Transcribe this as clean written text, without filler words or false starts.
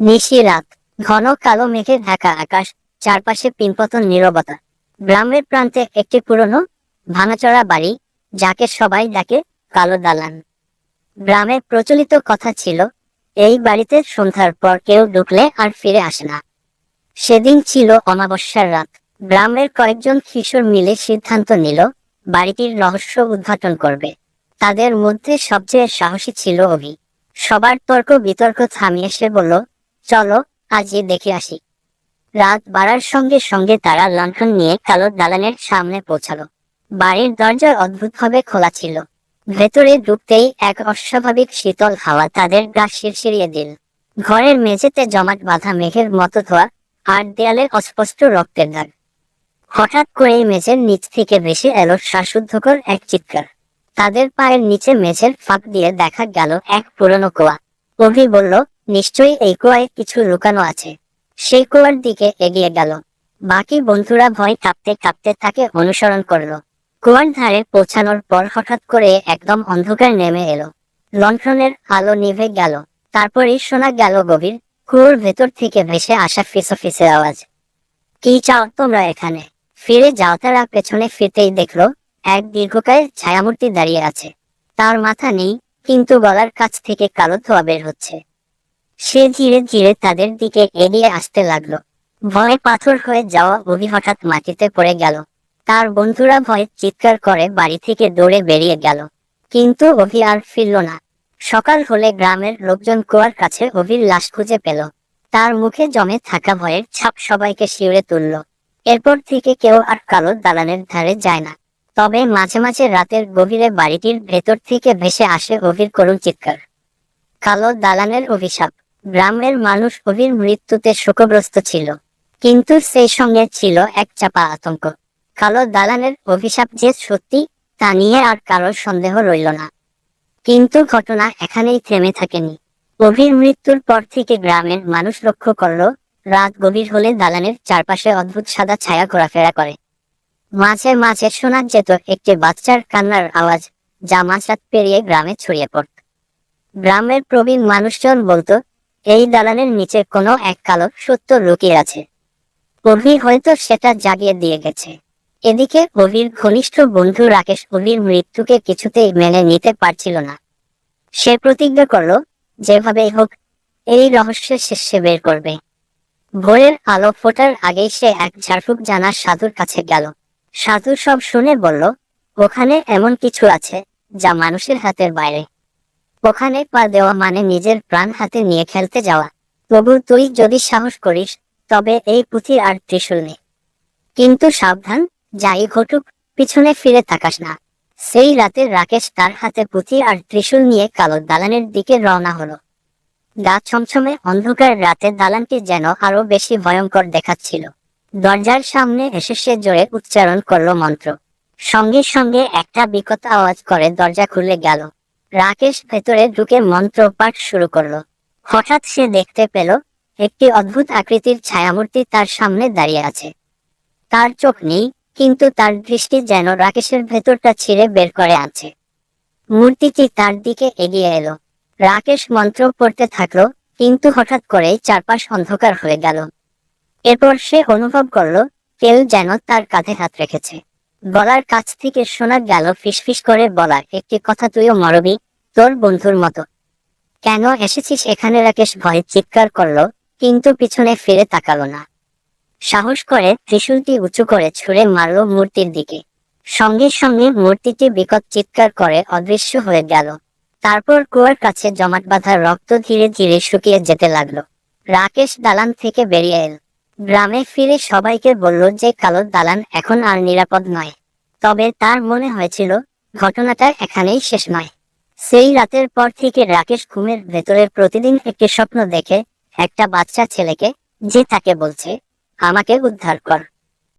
নিশি রাত, ঘন কালো মেঘে ঢাকা আকাশ, চারপাশে পিনপতন নীরবতা। গ্রামের প্রান্তে একটি পুরনো ভাঙাচোরা বাড়ি, যাকে সবাই ডাকে কালো দালান। গ্রামে প্রচলিত কথা ছিল, এই বাড়িতে সন্ধ্যার পর কেউ ঢুকলে আর ফিরে আসে না। সেদিন ছিল অমাবস্যার রাত। গ্রামের কয়েকজন কিশোর মিলে সিদ্ধান্ত নিল বাড়িটির রহস্য উদ্ঘাটন করবে। তাদের মধ্যে সবচেয়ে সাহসী ছিল অভি। সবার তর্ক বিতর্ক থামিয়ে সে বলল, চলো আজই দেখে আসি। রাত বাড়ার সঙ্গে সঙ্গে তারা লণ্ঠন নিয়ে কালো দালানের সামনে পৌঁছালো। বাড়ির দরজা অদ্ভুতভাবে খোলা ছিল। ভেতরে ঢুকতেই এক অস্বাভাবিক শীতল হাওয়া তাদের গা শিরশিরিয়ে দিল। ঘরের মেঝেতে জমাট বাঁধা মেঘের মতো ধোয়া, আর দেয়ালে অস্পষ্ট রক্তের দাগ। হঠাৎ করেই মেঝের নিচ থেকে ভেসে এলো শ্বাসরুদ্ধকর এক চিৎকার। তাদের পায়ের নিচে মেঝের ফাঁক দিয়ে দেখা গেল এক পুরনো কুয়া। অভি বলল, নিশ্চয়ই এই কুয়ায় কিছু লুকানো আছে। সেই কুয়ার দিকে এগিয়ে গেল। বাকি বন্ধুরা ভয় কাঁপতে কাঁপতে তাকে অনুসরণ করলো। কুয়ার ধারে পৌঁছানোর পর হঠাৎ করে একদম অন্ধকার নেমে এলো। লণ্ঠনের আলো নিভে গেল। তারপরই শোনা গেল গভীর কুয়োর ভেতর থেকে ভেসে আসা ফিসফিসে আওয়াজ। কি চাও তোমরা এখানে? ফিরে যাও। তারা পেছনে ফিরতেই দেখলো এক দীর্ঘকায় ছায়ামূর্তি দাঁড়িয়ে আছে। তার মাথা নেই, কিন্তু গলার কাছ থেকে কালো ধোঁয়া বের হচ্ছে। সে ধীরে ধীরে তাদের দিকে এগিয়ে আসতে লাগলো। ভয়ে পাথর হয়ে যাওয়া অভি হঠাৎ মাটিতে পড়ে গেল। তার বন্ধুরা ভয়ে চিৎকার করে বাড়ি থেকে দৌড়ে বেরিয়ে গেল। কিন্তু অভি আর ফিরল না। সকাল হলে গ্রামের লোকজন কুয়ার কাছে অভির লাশ খুঁজে পেল। তার মুখে জমে থাকা ভয়ের ছাপ সবাইকে শিউরে তুলল। এরপর থেকে কেউ আর কালো দালানের ধারে যায় না। তবে মাঝে মাঝে রাতের গভীরে বাড়িটির ভেতর থেকে ভেসে আসে অভির করুণ চিৎকার। কালো দালানের অভিশাপ। গ্রামের মানুষ অভির মৃত্যুতে শোকগ্রস্ত ছিল, কিন্তু সেই সঙ্গে ছিল এক চাপা আতঙ্ক। কালো দালানের অভিশাপ যে সত্যি, তা নিয়ে আর কারোর সন্দেহ রইল না। কিন্তু ঘটনা এখানেই থেমে থাকেনি। অভির মৃত্যুর পর থেকে গ্রামের মানুষ লক্ষ্য করল, রাত গভীর হলে দালানের চারপাশে অদ্ভুত সাদা ছায়া ঘোরাফেরা করে। মাঝে মাঝে শোনা যেত একটি বাচ্চার কান্নার আওয়াজ, যা মাঝরাত পেরিয়ে গ্রামে ছড়িয়ে পড়ত। গ্রামের প্রবীণ মানুষজন বলতো, এই দালানের নিচে কোনো এক কালো সত্য লুকিয়ে আছে। অভি হয়তো সেটা জাগিয়ে দিয়ে গেছে। এদিকে অভির ঘনিষ্ঠ বন্ধু রাকেশ অভির মৃত্যুকে কিছুতেই মেনে নিতে পারছিল না। সে প্রতিজ্ঞা করল, যেভাবেই হোক এই রহস্যের শেষে বের করবে। ভোরের আলো ফোটার আগেই সে এক ঝাড়ফুঁক জানা সাধুর কাছে গেল। সাধু সব শুনে বলল, ওখানে এমন কিছু আছে যা মানুষের হাতের বাইরে। ওখানে পা দেওয়া মানে নিজের প্রাণ হাতে নিয়ে খেলতে যাওয়া। তবু তুই যদি সাহস করিস, তবে এই পুঁথি আর ত্রিশূল নে। কিন্তু সাবধান, যাই ঘটুক পিছনে ফিরে তাকাস না। সেই রাতে রাকেশ তার হাতে পুঁথি আর ত্রিশূল নিয়ে কালো দালানের দিকে রওনা হলো। গা ছমছমে অন্ধকার রাতে দালানটি যেন আরো বেশি ভয়ঙ্কর দেখাচ্ছিল। দরজার সামনে এসে সে জোরে উচ্চারণ করলো মন্ত্র। সঙ্গে সঙ্গে একটা বিকট আওয়াজ করে দরজা খুলে গেল। রাকেশ ভেতরে ঢুকে মন্ত্র পাঠ শুরু করলো। হঠাৎ সে দেখতে পেল, একটি অদ্ভুত আকৃতির ছায়ামূর্তি তার সামনে দাঁড়িয়ে আছে। তার চোখ নেই, কিন্তু তার দৃষ্টি যেন রাকেশের ভেতরটা ছিঁড়ে বের করে আনছে। মূর্তিটি তার দিকে এগিয়ে এলো। রাকেশ মন্ত্র পড়তে থাকলো, কিন্তু হঠাৎ করেই চারপাশ অন্ধকার হয়ে গেল। এরপর সে অনুভব করলো, কেউ যেন তার কাঁধে হাত রেখেছে। গলার কাছ থেকে শোনা গেল ফিসফিস করে বলা একটি কথা, তুইও মরবি, তোর বন্ধুর মতো। কেন এসেছিস এখানে? রাকেশ ভয়ে চিৎকার করলো, কিন্তু পিছনে ফিরে তাকালো না। সাহস করে ত্রিশূলটি উঁচু করে ছুঁড়ে মারল মূর্তির দিকে। সঙ্গে সঙ্গে মূর্তিটি বিকট চিৎকার করে অদৃশ্য হয়ে গেল। তারপর কুয়ার কাছে জমাট বাঁধা রক্ত ধীরে ধীরে শুকিয়ে যেতে লাগলো। রাকেশ দালান থেকে বেরিয়ে এল। গ্রামে ফিরে সবাইকে বলল যে কালো দালান এখন আর নিরাপদ নয়। তবে তার মনে হয়েছিল, ঘটনাটা এখানেই শেষ নয়। সেই রাতের পর থেকে রাকেশ ঘুমের ভেতরে প্রতিদিন একটি স্বপ্ন দেখে, একটা বাচ্চা ছেলেকে, যে তাকে বলছে, আমাকে উদ্ধার কর।